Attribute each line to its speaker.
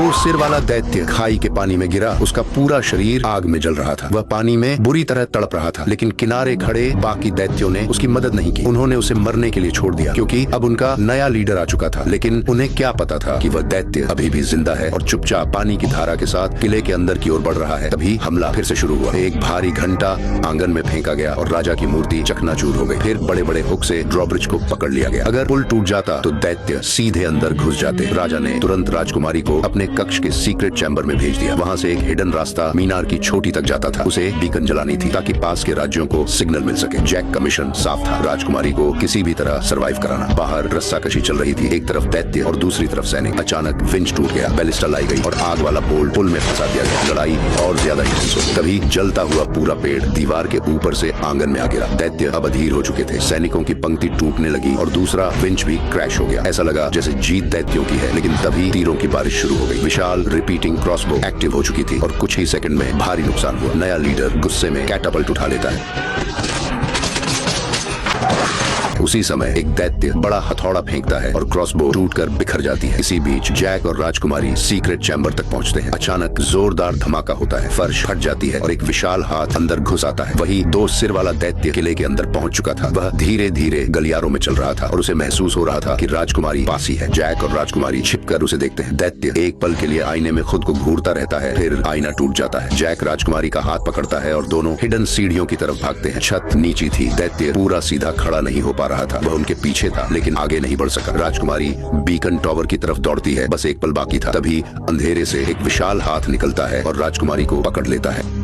Speaker 1: वो सिर वाला दैत्य खाई के पानी में गिरा। उसका पूरा शरीर आग में जल रहा था। वह पानी में बुरी तरह तड़प रहा था, लेकिन किनारे खड़े बाकी दैत्यों ने उसकी मदद नहीं की। उन्होंने उसे मरने के लिए छोड़ दिया, क्योंकि अब उनका नया लीडर आ चुका था। लेकिन उन्हें क्या पता था कि वह दैत्य अभी भी जिंदा है और चुपचाप पानी की धारा के साथ किले के अंदर की ओर बढ़ रहा है। तभी हमला फिर से शुरू हुआ। एक भारी घंटा आंगन में फेंका गया और राजा की मूर्ति चकनाचूर हो गई। फिर बड़े बड़े हुक से ड्रॉब्रिज को पकड़ लिया गया। अगर पुल टूट जाता तो दैत्य सीधे अंदर घुस जाते। राजा ने तुरंत राजकुमारी को अपने कक्ष के सीक्रेट चैम्बर में भेज दिया। वहाँ से एक हिडन रास्ता मीनार की छोटी तक जाता था। उसे बीकन जलानी थी ताकि पास के राज्यों को सिग्नल मिल सके। जैक का मिशन साफ था, राजकुमारी को किसी भी तरह सरवाइव कराना। बाहर रस्साकशी चल रही थी, एक तरफ दैत्य और दूसरी तरफ सैनिक। अचानक विंच टूट गया, बैलिस्टा लाई गई और आग वाला बोल्ट पुल में फंसा दिया गया। लड़ाई और ज्यादा इंटेंस हो गई। तभी जलता हुआ पूरा पेड़ दीवार के ऊपर से आंगन में आ गिरा। दैत्य अब अधीर हो चुके थे। सैनिकों की पंक्ति टूटने लगी और दूसरा विंच भी क्रैश हो गया। ऐसा लगा जैसे जीत दैत्यों की है, लेकिन तभी तीरों की बारिश शुरू हो गई। विशाल रिपीटिंग क्रॉसबो एक्टिव हो चुकी थी और कुछ ही सेकंड में भारी नुकसान हुआ। नया लीडर गुस्से में कैटापल्ट उठा लेता है। उसी समय एक दैत्य बड़ा हथौड़ा फेंकता है और क्रॉसबो टूटकर बिखर जाती है। इसी बीच जैक और राजकुमारी सीक्रेट चैम्बर तक पहुंचते हैं। अचानक जोरदार धमाका होता है, फर्श फट जाती है और एक विशाल हाथ अंदर घुस आता है। वही दो सिर वाला दैत्य किले के अंदर पहुंच चुका था। वह धीरे धीरे गलियारों में चल रहा था और उसे महसूस हो रहा था कि राजकुमारी पास ही है। जैक और राजकुमारी छिपकर उसे देखते हैं। दैत्य एक पल के लिए आईने में खुद को घूरता रहता है, फिर आईना टूट जाता है। जैक राजकुमारी का हाथ पकड़ता है और दोनों हिडन सीढ़ियों की तरफ भागते हैं। छत नीची थी, दैत्य पूरा सीधा खड़ा नहीं हो पा रहा था। वह उनके पीछे था, लेकिन आगे नहीं बढ़ सका। राजकुमारी बीकन टावर की तरफ दौड़ती है, बस एक पल बाकी था। तभी अंधेरे से एक विशाल हाथ निकलता है और राजकुमारी को पकड़ लेता है।